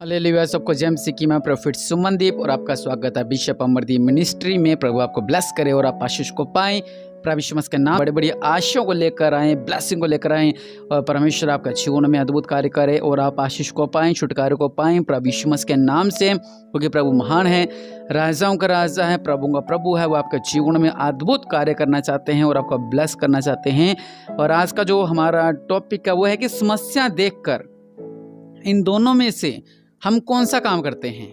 Hallelujah. सबको जय मसीह की। मैं प्रॉफिट सुमनदीप और आपका स्वागत है बिशप अमरदीप मिनिस्ट्री में। प्रभु आपको ब्लेस करे और आप आशीष को पाएं। प्रभु यीशु मसीह के नाम बड़ी बड़ी आशीषों को लेकर आएँ, ब्लेसिंग को लेकर आएँ और परमेश्वर आपका जीवन में अद्भुत कार्य करे और आप आशीष को पाएं, छुटकारे को पाएं प्रभु यीशु मसीह के नाम से, क्योंकि प्रभु महान है, राजाओं का राजा है, प्रभु का प्रभु है। वो आपके जीवन में अद्भुत कार्य करना चाहते हैं और आपको ब्लेस करना चाहते हैं। और आज का जो हमारा टॉपिक है वो है कि समस्या देखकर इन दोनों में से हम कौन सा काम करते हैं।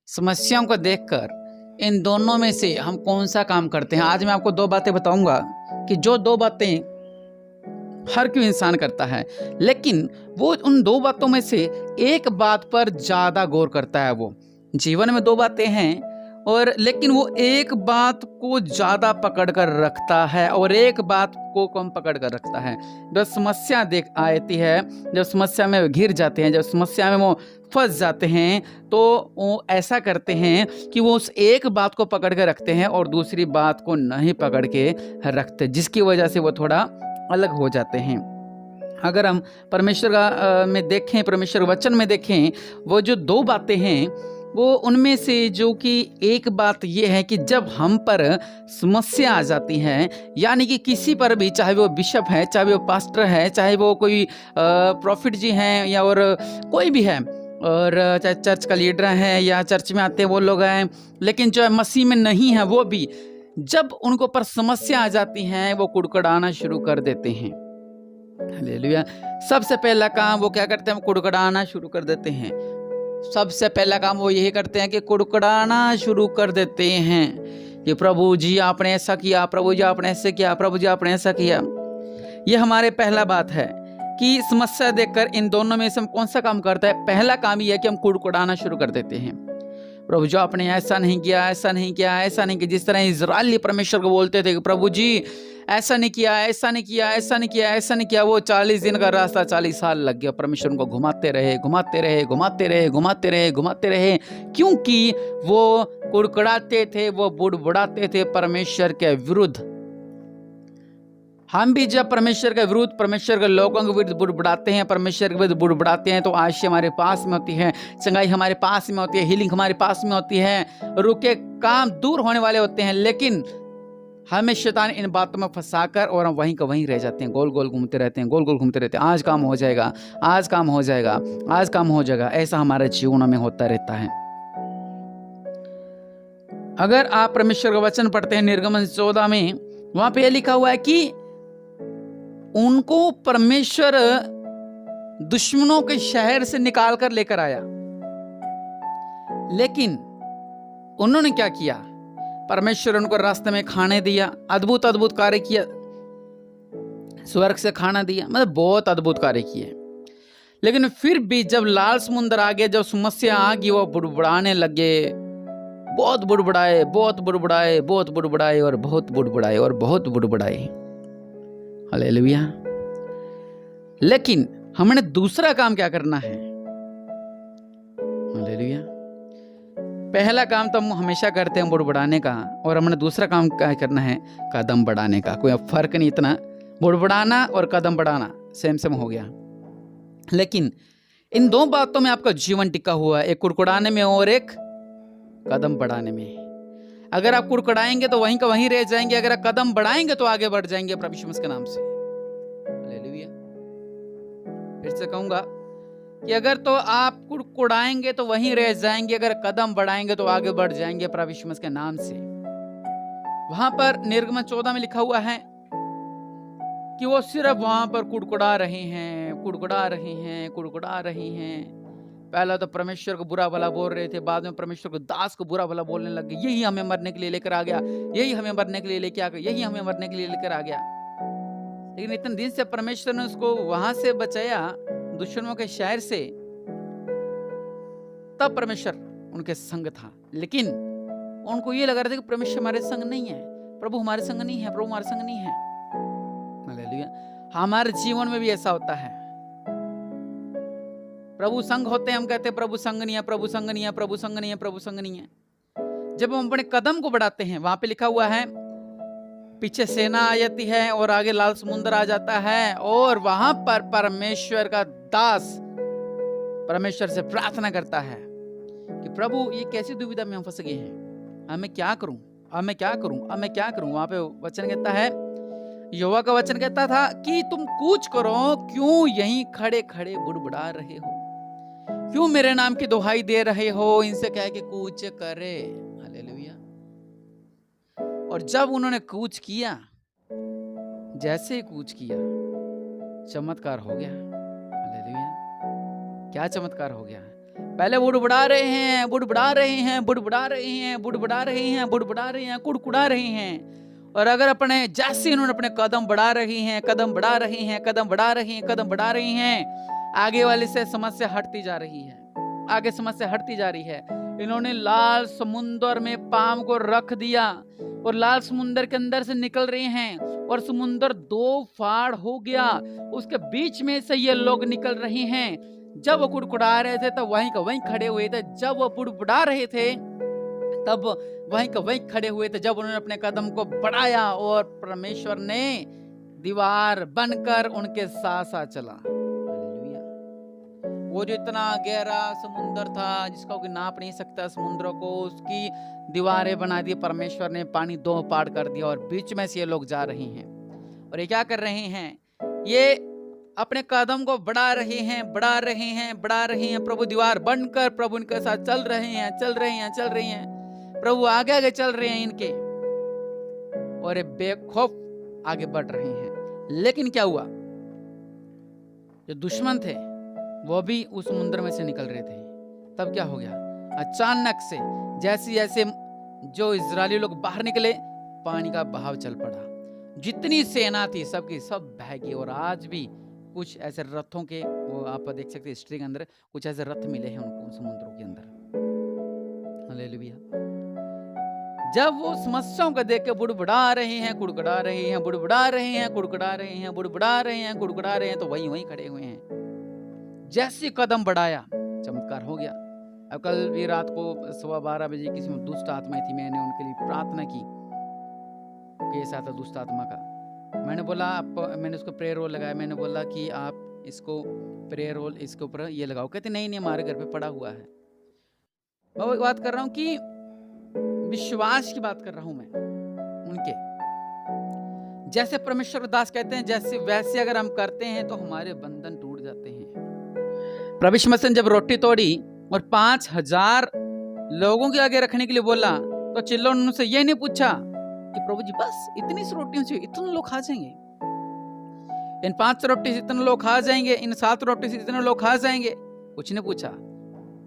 समस्याओं को देखकर इन दोनों में से हम कौन सा काम करते हैं। आज मैं आपको दो बातें बताऊंगा कि जो दो बातें हर कोई इंसान करता है, लेकिन वो उन दो बातों में से एक बात पर ज़्यादा गौर करता है। वो जीवन में दो बातें हैं और लेकिन वो एक बात को ज़्यादा पकड़ कर रखता है और एक बात को कम पकड़ कर रखता है। जब समस्या आती है, जब समस्या में घिर जाते हैं, जब समस्या में वो फंस जाते हैं, तो वो ऐसा करते हैं कि वो उस एक बात को पकड़ कर रखते हैं और दूसरी बात को नहीं पकड़ के रखते, जिसकी वजह से वो थोड़ा अलग हो जाते हैं। अगर हम परमेश्वर का में देखें, परमेश्वर वचन में देखें, वो जो दो बातें हैं वो उनमें से जो कि एक बात ये है कि जब हम पर समस्या आ जाती है, यानी कि किसी पर भी, चाहे वो बिशप है, चाहे वो पास्टर है, चाहे वो कोई प्रॉफिट जी हैं या और कोई भी है, और चाहे चर्च का लीडर है या चर्च में आते हैं वो लोग हैं, लेकिन जो मसीह में नहीं है वो भी, जब उनको पर समस्या आ जाती है वो कुड़कुड़ाना शुरू कर देते हैं। हालेलुया। सबसे पहला काम वो क्या करते हैं? वो कुड़कुड़ाना शुरू कर देते हैं। सबसे पहला काम वो यही करते हैं कि कुड़कुड़ाना शुरू कर देते हैं कि प्रभु जी आपने ऐसा किया, प्रभु जी आपने ऐसे किया, प्रभु जी आपने ऐसा किया। ये हमारे पहला बात है कि समस्या देखकर इन दोनों में से हम कौन सा काम करता है। पहला काम ये है कि हम कुड़कुड़ाना शुरू कर देते हैं, प्रभु जी आपने ऐसा नहीं किया, ऐसा नहीं किया, ऐसा नहीं किया। जिस तरह इजराइली परमेश्वर को बोलते थे कि प्रभु जी ऐसा नहीं किया, ऐसा नहीं किया, ऐसा नहीं किया, ऐसा नहीं किया। वो 40 दिन का रास्ता 40 साल लग गया। परमेश्वर उनको घुमाते रहे, घुमाते रहे, घुमाते रहे, घुमाते रहे, घुमाते रहे, क्योंकि वो कुड़कुड़ाते थे, वो बुड़बुड़ाते थे परमेश्वर के विरुद्ध। हम भी जब परमेश्वर के विरुद्ध, परमेश्वर के लोगों के विरुद्ध बुड़बुड़ाते हैं, परमेश्वर के विरुद्ध बुड़बुड़ाते हैं, तो आशीष हमारे पास में होती है, चंगाई हमारे पास में होती है, हीलिंग हमारे पास में होती है, रुके काम दूर होने वाले होते हैं। लेकिन हमें शैतान इन बातों में फंसाकर और हम वहीं का वहीं रह जाते हैं, गोल गोल घूमते रहते हैं, गोल गोल घूमते रहते हैं। आज काम हो जाएगा, आज काम हो जाएगा, आज काम हो जाएगा, ऐसा हमारे जीवन में होता रहता है। अगर आप परमेश्वर का वचन पढ़ते हैं निर्गमन 14 में, वहां पे लिखा हुआ है कि उनको परमेश्वर दुश्मनों के शहर से निकाल कर लेकर आया, लेकिन उन्होंने क्या किया? परमेश्वर उनको रास्ते में खाने दिया, अद्भुत अद्भुत कार्य किया, स्वर्ग से खाना दिया, मतलब बहुत अद्भुत कार्य किए। लेकिन फिर भी जब लाल समुद्र आ गया, जब समस्या आ गई, वो बुड़बुड़ाने लगे, बहुत बुड़बुड़ाए, बहुत बुड़बुड़ाए, बहुत बुड़बुड़ाए और बहुत बुड़बुड़ाए और बहुत बुड़बुड़ाए। हालेलुया। लेकिन हमने दूसरा काम क्या करना है? हालेलुया। पहला काम तो हम हमेशा करते हैं बुड़बुड़ाने का, और हमने दूसरा काम क्या करना है? कदम बढ़ाने का। कोई फर्क नहीं इतना, बुड़बुड़ाना और कदम बढ़ाना सेम सेम हो गया। लेकिन इन दो बातों में आपका जीवन टिका हुआ है, एक कुड़कुड़ाने में और एक कदम बढ़ाने में। अगर आप कुड़कुड़ाएंगे तो वहीं का वहीं रह जाएंगे, अगर आप कदम बढ़ाएंगे तो आगे बढ़ जाएंगे प्रभु यीशु मसीह के नाम से। हालेलुया। फिर से कहूंगा कि अगर तो आप कुड़कुड़ाएंगे तो वहीं रह जाएंगे, अगर कदम बढ़ाएंगे तो आगे बढ़ जाएंगे प्रभु यीशु मसीह के नाम से। वहां पर निर्गमन 14 में लिखा हुआ है कि वो सिर्फ वहां पर कुड़कुड़ा रहे हैं, कुड़कुड़ा रहे हैं, कुड़कुड़ा रहे हैं। पहला तो परमेश्वर को बुरा भला बोल रहे थे, बाद में परमेश्वर को दास को बुरा भला बोलने लगे। यही हमें मरने के लिए लेकर आ गया, यही हमें मरने के लिए लेकर आ गया, यही हमें मरने के लिए लेकर आ गया। लेकिन इतने दिन से परमेश्वर ने उसको वहां से बचाया, दुश्मनों के शहर से, तब परमेश्वर उनके संग था। लेकिन उनको ये लगा रहा था कि परमेश्वर हमारे संग नहीं है, प्रभु हमारे संग नहीं है, प्रभु हमारे संग नहीं है। हालेलुया। हमारे जीवन में भी ऐसा होता है, प्रभु संग होते हैं, हम कहते हैं प्रभु संग नहीं है, प्रभु संग नहीं है, प्रभु संग नहीं है, प्रभु संग नहीं है। जब हम अपने कदम को बढ़ाते हैं, वहां पे लिखा हुआ है पीछे सेना आ जाती है और आगे लाल समुद्र आ जाता है, और वहां पर परमेश्वर का दास परमेश्वर से प्रार्थना करता है कि प्रभु ये कैसी दुविधा में हम फंस गए हैं, अब मैं क्या करूं, अब मैं क्या करूं, अब मैं क्या करूं। वहां पे वचन कहता है, यहोवा का वचन कहता था कि तुम कूच करो, क्यों यहीं खड़े खड़े बुड़बुड़ा रहे हो, क्यों मेरे नाम की दुहाई दे रहे हो, इनसे कह के कूच करे। हालेलुया। और जब उन्होंने कूच किया, जैसे ही कूच किया, चमत्कार हो गया। हालेलुया। क्या चमत्कार हो गया। पहले बुड़बुड़ा रहे हैं, बुड़बुड़ा रहे हैं, बुड़बुड़ा रहे हैं, बुड़बुड़ा रहे हैं, बुड़बुड़ा रहे हैं, कुड़कुड़ा रहे हैं। और अगर अपने जैसे इन्होंने अपने कदम बढ़ा रहे हैं, कदम बढ़ा रहे हैं, कदम बढ़ा रहे हैं, कदम बढ़ा रहे हैं, आगे वाले से समस्या हटती जा रही है, आगे समस्या हटती जा रही है। इन्होंने लाल समुंदर में पांव को रख दिया और लाल समुंदर के अंदर से निकल रहे हैं और समुंदर 2 फाड़ हो गया, उसके बीच में से ये लोग निकल रहे हैं। जब वो कुड़कुड़ा रहे थे तब वहीं का वहीं खड़े हुए थे, जब वो बुड़बुड़ा रहे थे तब वहीं का वहीं खड़े हुए थे। जब उन्होंने अपने कदम को बढ़ाया और परमेश्वर ने दीवार बनकर उनके साथ साथ चला। हालेलुया। वो जो इतना गहरा समुंदर था जिसका कोई नाप नहीं सकता समुद्र को, उसकी दीवारें बना दी परमेश्वर ने, पानी 2 पाड़ कर दिया और बीच में से ये लोग जा रहे हैं। और ये क्या कर रहे हैं, ये अपने कदम को बढ़ा रहे हैं, बढ़ा रहे हैं, बढ़ा रहे हैं। प्रभु दीवार बनकर प्रभु इनके साथ चल रहे हैं, चल रहे हैं, चल रहे हैं। प्रभु आगे आगे चल रहे हैं इनके, और ये बेखौफ आगे बढ़ रहे हैं। लेकिन क्या हुआ, जो दुश्मन थे वो भी उस समुद्र में से निकल रहे थे। तब क्या हो गया, अचानक से जैसे जैसे जो इजरायली लोग बाहर निकले, पानी का बहाव चल पड़ा। जितनी सेना थी सबकी सब बह गई। और आज भी कुछ ऐसे रथों के, वो आप देख सकते हैं हिस्ट्री के अंदर, कुछ ऐसे रथ मिले हैं उनको समुद्रों के अंदर। हालेलुया। जब वो समस्याओं को देख के बुड़बुड़ा रहे हैं, कुड़कुड़ा रहे हैं, बुड़बुड़ा रहे हैं, कुड़कुड़ा रहे हैं, बुड़बुड़ा रहे हैं, कुड़कुड़ा रहे हैं, तो वहीं वहीं खड़े हुए हैं। जैसे कदम बढ़ाया, चमत्कार हो गया। अब कल भी रात को 12:15 बजे किसी में दुष्ट आत्माएं थी, मैंने उनके लिए प्रार्थना की। केस आता दुष्ट आत्मा का, मैंने बोला मैंने उसको प्रेयर रोल लगाया। मैंने बोला कि आप इसको प्रेयर रोल इसके ऊपर ये लगाओ। कहते नहीं नहीं, हमारे घर पे पड़ा हुआ है। मैं वो बात कर रहा हूँ कि विश्वास की बात कर रहा हूं मैं उनके। जैसे परमेश्वर दास कहते हैं, जैसे वैसे अगर हम करते हैं तो हमारे बंधन टूट जाते हैं। प्रभु यीशु मसीह ने जब रोटी तोड़ी और 5000 लोगों के आगे रखने के लिए बोला, तो चिल्लों ने उनसे ये नहीं पूछा कि प्रभु जी बस इतनी सी रोटियों से इतने लोग खा जाएंगे, इन 5 रोटी से इतने लोग खा जाएंगे, इन 7 रोटी से इतने लोग खा जाएंगे, कुछ नहीं पूछा।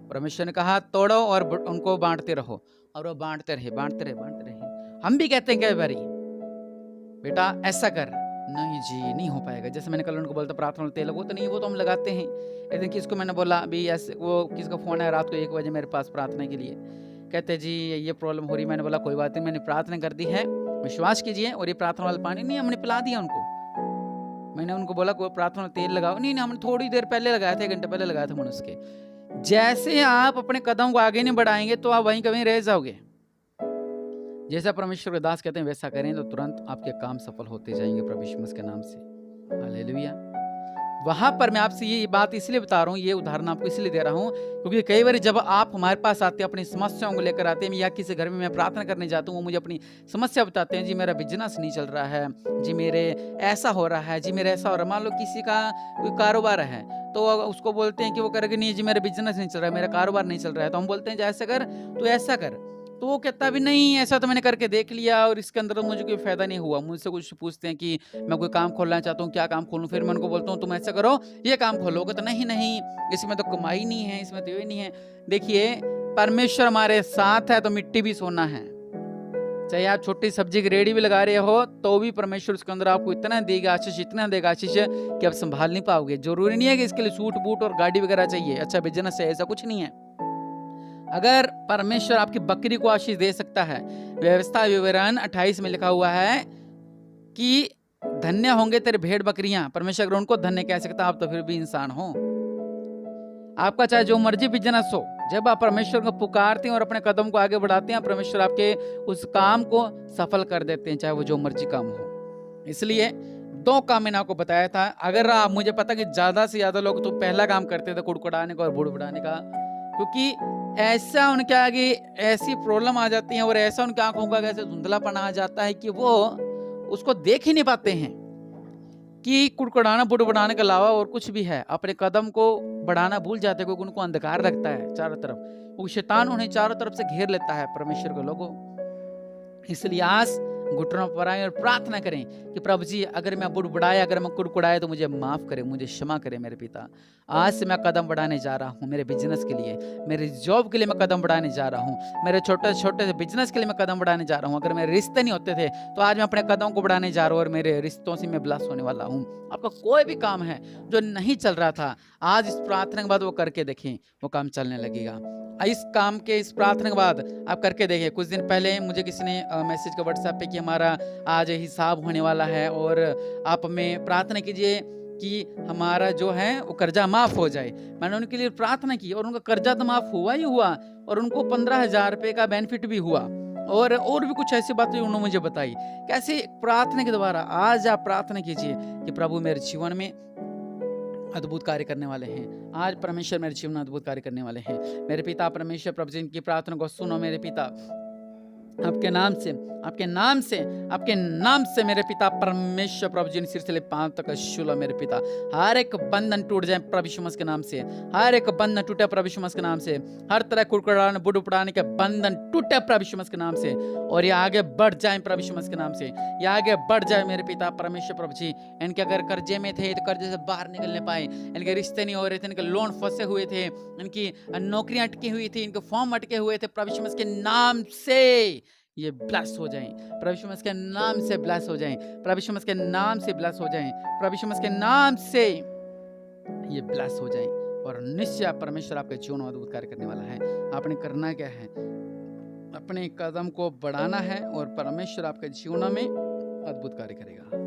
परमेश्वर ने कहा तोड़ो और उनको बांटते रहो, और वो बांटते रहे, बांटते रहे, बांटते रहे। हम भी कहते हैं कई बारी, बेटा ऐसा कर, नहीं जी नहीं हो पाएगा। जैसे मैंने कल उनको बोलता प्रार्थना तेल लगो, तो नहीं वो तो हम लगाते हैं। लेकिन किसको मैंने बोला अभी ऐसे, वो किसका फोन है रात को 1 बजे मेरे पास प्रार्थना के लिए, कहते जी ये प्रॉब्लम हो रही। मैंने बोला कोई बात नहीं, मैंने प्रार्थना कर दी है, विश्वास कीजिए। और ये प्रार्थना वाला पानी नहीं हमने पिला दिया उनको। मैंने उनको बोला कोई प्रार्थना वाला तेल लगाओ, नहीं हमने थोड़ी देर पहले लगाया था, 1 घंटे पहले लगाया था मैंने उसके। जैसे आप अपने कदम को आगे नहीं बढ़ाएंगे तो आप वहीं कहीं रह जाओगे। जैसा परमेश्वर के दास कहते हैं वैसा करें तो तुरंत आपके काम सफल होते जाएंगे प्रभु यीशु मसीह के नाम से। हालेलुया। वहां पर मैं आपसे ये बात इसलिए बता रहा हूँ, ये उदाहरण आपको इसलिए दे रहा हूँ क्योंकि कई बार जब आप हमारे पास आते हैं अपनी समस्याओं को लेकर आते हैं, या किसी घर में मैं प्रार्थना करने जाता हूँ, वो मुझे अपनी समस्या बताते हैं, जी मेरा बिजनेस नहीं चल रहा है, जी मेरे ऐसा हो रहा है, जी मेरा ऐसा हो रहा है। मान लो किसी का कोई कारोबार है तो उसको बोलते हैं कि वो करेगा नहीं जी मेरा बिजनेस नहीं चल रहा है, मेरा कारोबार नहीं चल रहा है, तो हम बोलते हैं ऐसा कर तो ऐसा कर, तो वो कहता भी नहीं ऐसा तो मैंने करके देख लिया और इसके अंदर तो मुझे कोई फायदा नहीं हुआ। मुझसे कुछ पूछते हैं कि मैं कोई काम खोलना चाहता हूँ, क्या काम खोलूं, फिर मैं उनको बोलता हूँ तुम ऐसा करो ये काम खोलोगे, तो नहीं नहीं इसमें तो कमाई नहीं है, इसमें तो ये नहीं है। देखिए परमेश्वर हमारे साथ है तो मिट्टी भी सोना है। चाहे आप छोटी सब्जी की रेडी भी लगा रहे हो तो भी परमेश्वर उसके अंदर आपको इतना देगा आशीष, इतना देगा आशीष कि आप संभाल नहीं पाओगे। जरूरी नहीं है कि इसके लिए सूट बूट और गाड़ी वगैरह चाहिए, अच्छा बिजनेस है, ऐसा कुछ नहीं है। अगर परमेश्वर आपकी बकरी को आशीष दे सकता है, व्यवस्था विवरण 28 में लिखा हुआ है कि धन्य होंगे तेरे भेड़ बकरियां, परमेश्वर अगर उनको धन्य कह सकता आप तो फिर भी इंसान हो। आपका चाहे जो मर्जी बिजनेस हो, जब आप परमेश्वर को पुकारते हैं और अपने कदम को आगे बढ़ाते हैं, परमेश्वर आपके उस काम को सफल कर देते हैं, चाहे वो जो मर्जी काम हो। इसलिए 2 काम मैंने आपको बताया था। अगर आप, मुझे पता कि ज़्यादा से ज़्यादा लोग तो पहला काम करते थे कुड़कुड़ाने का और बुड़बुड़ाने का, क्योंकि ऐसा उनके आगे ऐसी प्रॉब्लम आ जाती है और ऐसा उनकी आँखों का ऐसे धुंधलापन आ जाता है कि वो उसको देख ही नहीं पाते हैं कि कुड़कुड़ाना बुड़बुड़ाने के अलावा और कुछ भी है। अपने कदम को बढ़ाना भूल जाते हैं क्योंकि उनको अंधकार लगता है चारों तरफ। वो शैतान उन्हें चारों तरफ से घेर लेता है परमेश्वर के लोगों। इसलिए आज घुटनों पर आए और प्रार्थना करें कि प्रभु जी, अगर मैं बुड़बुड़ाया, अगर मैं कुड़कुड़ाया तो मुझे माफ करें, मुझे क्षमा करें मेरे पिता। आज से मैं कदम बढ़ाने जा रहा हूँ मेरे बिजनेस के लिए, मेरे जॉब के लिए मैं कदम बढ़ाने जा रहा हूँ, मेरे छोटे छोटे बिजनेस के लिए मैं कदम बढ़ाने जा रहा हूँ। अगर मेरे रिश्ते नहीं होते थे तो आज मैं अपने कदम को बढ़ाने जा रहा हूँ और मेरे रिश्तों से मैं ब्लस होने वाला हूँ। आपका कोई भी काम है जो नहीं चल रहा था, आज इस प्रार्थना के बाद वो करके देखें, वो काम चलने लगेगा। इस काम के, इस प्रार्थना के बाद आप करके देखिए। कुछ दिन पहले मुझे किसी ने मैसेज का व्हाट्सएप पे कि हमारा आज हिसाब होने वाला है और आप हमें प्रार्थना कीजिए कि हमारा जो है वो कर्जा माफ हो जाए। मैंने उनके लिए प्रार्थना की और उनका कर्जा तो माफ हुआ ही हुआ और उनको 15,000 रुपये का बेनिफिट भी हुआ और भी कुछ ऐसी बातें उन्होंने मुझे बताई। कैसे प्रार्थना के द्वारा आज आप प्रार्थना कीजिए कि प्रभु मेरे जीवन में अद्भुत कार्य करने वाले हैं। आज परमेश्वर मेरे जीवन में अद्भुत कार्य करने वाले हैं। मेरे पिता परमेश्वर, प्रभु जी इनकी प्रार्थना को सुनो मेरे पिता। आपके नाम से, आपके नाम से, आपके नाम से मेरे पिता परमेश्वर प्रभु जी सिर से ले पांव तक छू मेरे पिता। हर एक बंधन टूट जाए प्रभु यीशु मसीह के नाम से, हर एक बंधन टूटे प्रभु यीशु मसीह के नाम से, हर तरह कुड़कुड़ाने बुड़बुड़ाने के बंधन टूटे प्रभु यीशु मसीह के नाम से और ये आगे बढ़ जाए प्रभु यीशु मसीह के नाम से, ये आगे बढ़ जाए मेरे पिता परमेश्वर प्रभु जी। इनके अगर कर्जे में थे तो कर्जे से बाहर निकलने पाए, इनके रिश्ते नहीं हो रहे थे, इनके लोन फंसे हुए थे, इनकी नौकरियां अटकी हुई थी, इनके फॉर्म अटके हुए थे, प्रभु यीशु मसीह के नाम से ये ब्लेस हो जाएं, प्रभु यीशु मसीह के नाम से ब्लेस हो जाएं, प्रभु यीशु मसीह के नाम से ब्लेस हो जाएं, प्रभु यीशु मसीह के नाम से ये ब्लेस हो जाएं और निश्चय परमेश्वर आपके जीवन में अद्भुत कार्य करने वाला है। आपने करना क्या है? अपने कदम को बढ़ाना है और परमेश्वर आपके जीवन में अद्भुत कार्य करेगा।